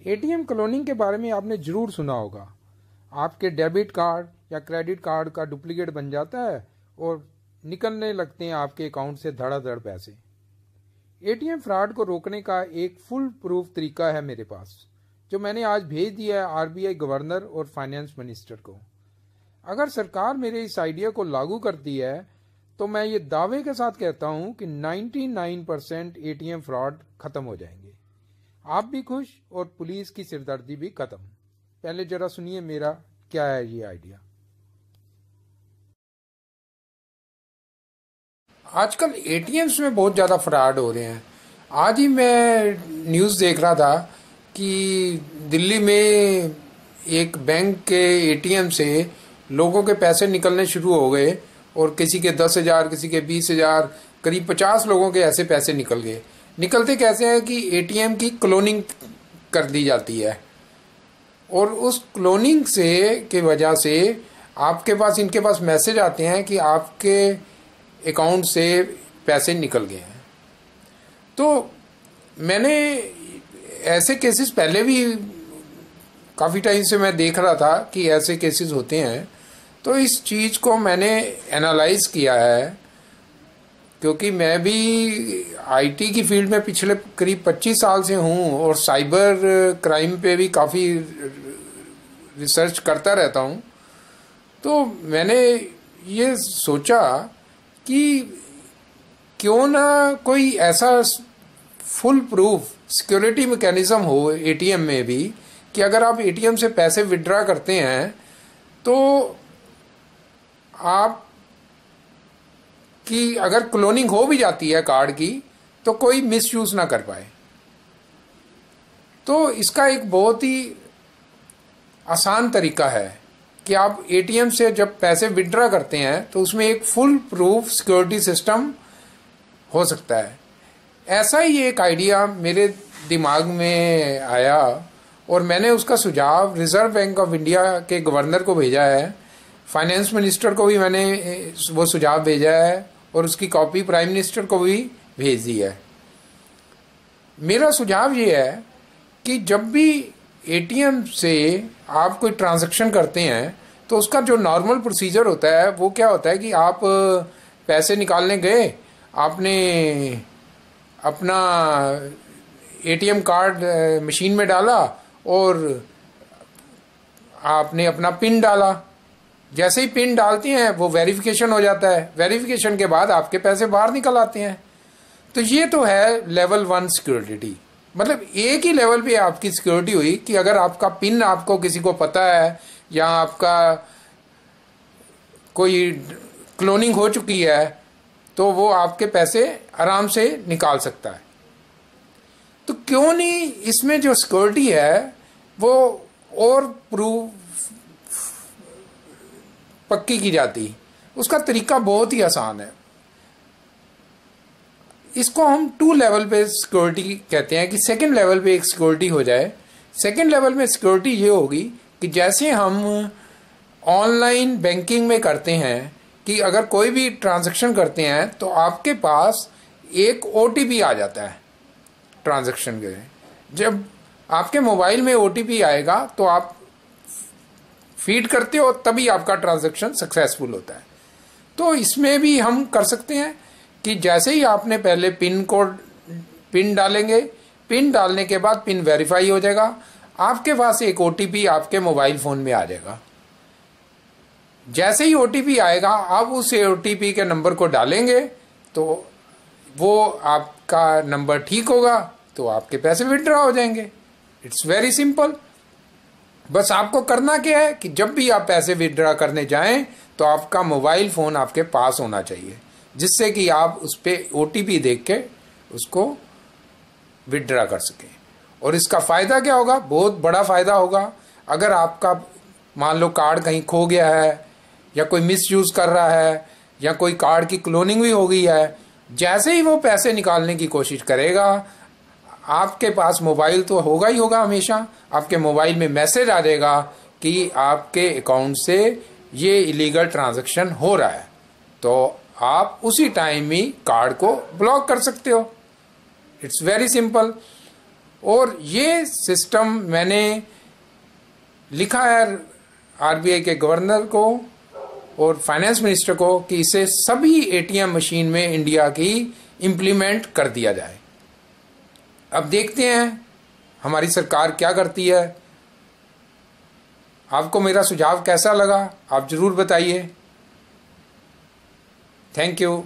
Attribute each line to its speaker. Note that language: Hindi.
Speaker 1: एटीएम क्लोनिंग के बारे में आपने ज़रूर सुना होगा। आपके डेबिट कार्ड या क्रेडिट कार्ड का डुप्लीकेट बन जाता है और निकलने लगते हैं आपके अकाउंट से धड़ाधड़ पैसे। एटीएम फ्रॉड को रोकने का एक फुल प्रूफ तरीका है मेरे पास, जो मैंने आज भेज दिया है आरबीआई गवर्नर और फाइनेंस मिनिस्टर को। अगर सरकार मेरे इस आइडिया को लागू करती है तो मैं ये दावे के साथ कहता हूँ कि 99% एटीएम फ्रॉड खत्म हो जाएंगे। आप भी खुश और पुलिस की सिरदर्दी भी खत्म। पहले जरा सुनिए मेरा क्या है ये आइडिया। आजकल एटीएम्स में बहुत ज़्यादा फ्रॉड हो रहे हैं। आज ही मैं न्यूज़ देख रहा था कि दिल्ली में एक बैंक के एटीएम से लोगों के पैसे निकलने शुरू हो गए और किसी के 10,000, किसी के 20,000, करीब 50 लोगों के ऐसे पैसे निकल गए। निकलते कैसे हैं कि एटीएम की क्लोनिंग कर दी जाती है और उस क्लोनिंग से की वजह से आपके पास इनके पास मैसेज आते हैं कि आपके अकाउंट से पैसे निकल गए हैं। तो मैंने ऐसे केसेस पहले भी काफ़ी टाइम से मैं देख रहा था कि ऐसे केसेस होते हैं। तो इस चीज़ को मैंने एनालाइज किया है, क्योंकि मैं भी आईटी की फील्ड में पिछले करीब 25 साल से हूँ और साइबर क्राइम पे भी काफ़ी रिसर्च करता रहता हूँ। तो मैंने ये सोचा कि क्यों ना कोई ऐसा फुल प्रूफ सिक्योरिटी मैकेनिज्म हो एटीएम में भी कि अगर आप एटीएम से पैसे विड्रॉ करते हैं तो आप कि अगर क्लोनिंग हो भी जाती है कार्ड की तो कोई मिसयूज ना कर पाए। तो इसका एक बहुत ही आसान तरीका है कि आप एटीएम से जब पैसे विड्रॉ करते हैं तो उसमें एक फुल प्रूफ सिक्योरिटी सिस्टम हो सकता है। ऐसा ही एक आइडिया मेरे दिमाग में आया और मैंने उसका सुझाव रिजर्व बैंक ऑफ इंडिया के गवर्नर को भेजा है। फाइनेंस मिनिस्टर को भी मैंने वो सुझाव भेजा है और उसकी कॉपी प्राइम मिनिस्टर को भी भेज दी है। मेरा सुझाव ये है कि जब भी एटीएम से आप कोई ट्रांजैक्शन करते हैं तो उसका जो नॉर्मल प्रोसीजर होता है वो क्या होता है कि आप पैसे निकालने गए, आपने अपना एटीएम कार्ड मशीन में डाला और आपने अपना पिन डाला। जैसे ही पिन डालते हैं वो वेरिफिकेशन हो जाता है। वेरिफिकेशन के बाद आपके पैसे बाहर निकल आते हैं। तो ये तो है लेवल 1 सिक्योरिटी, मतलब एक ही लेवल पे आपकी सिक्योरिटी हुई कि अगर आपका पिन आपको किसी को पता है या आपका कोई क्लोनिंग हो चुकी है तो वो आपके पैसे आराम से निकाल सकता है। तो क्यों नहीं इसमें जो सिक्योरिटी है वो और प्रूफ पक्की की जाती। उसका तरीका बहुत ही आसान है। इसको हम 2 लेवल पे सिक्योरिटी कहते हैं कि सेकंड लेवल पे एक सिक्योरिटी हो जाए। सेकंड लेवल में सिक्योरिटी ये होगी कि जैसे हम ऑनलाइन बैंकिंग में करते हैं कि अगर कोई भी ट्रांजैक्शन करते हैं तो आपके पास एक ओटीपी आ जाता है ट्रांजैक्शन के। जब आपके मोबाइल में ओटीपी आएगा तो आप फीड करते हो तभी आपका ट्रांजैक्शन सक्सेसफुल होता है। तो इसमें भी हम कर सकते हैं कि जैसे ही आपने पहले पिन डालेंगे, पिन डालने के बाद पिन वेरीफाई हो जाएगा, आपके पास एक ओटीपी आपके मोबाइल फोन में आ जाएगा। जैसे ही ओटीपी आएगा आप उस ओटीपी के नंबर को डालेंगे तो वो आपका नंबर ठीक होगा तो आपके पैसे विड्रॉ हो जाएंगे। It's very simple. बस आपको करना क्या है कि जब भी आप पैसे विड्रॉ करने जाएं तो आपका मोबाइल फोन आपके पास होना चाहिए, जिससे कि आप उस पर ओटीपी देख के उसको विड्रॉ कर सकें। और इसका फ़ायदा क्या होगा? बहुत बड़ा फ़ायदा होगा। अगर आपका मान लो कार्ड कहीं खो गया है या कोई मिसयूज़ कर रहा है या कोई कार्ड की क्लोनिंग भी हो गई है, जैसे ही वो पैसे निकालने की कोशिश करेगा आपके पास मोबाइल तो होगा ही होगा, हमेशा आपके मोबाइल में मैसेज आ जाएगा कि आपके अकाउंट से ये इलीगल ट्रांजैक्शन हो रहा है। तो आप उसी टाइम ही कार्ड को ब्लॉक कर सकते हो। It's very simple. और ये सिस्टम मैंने लिखा है आरबीआई के गवर्नर को और फाइनेंस मिनिस्टर को कि इसे सभी एटीएम मशीन में इंडिया की इम्प्लीमेंट कर दिया जाए। अब देखते हैं हमारी सरकार क्या करती है। आपको मेरा सुझाव कैसा लगा आप जरूर बताइए। Thank you.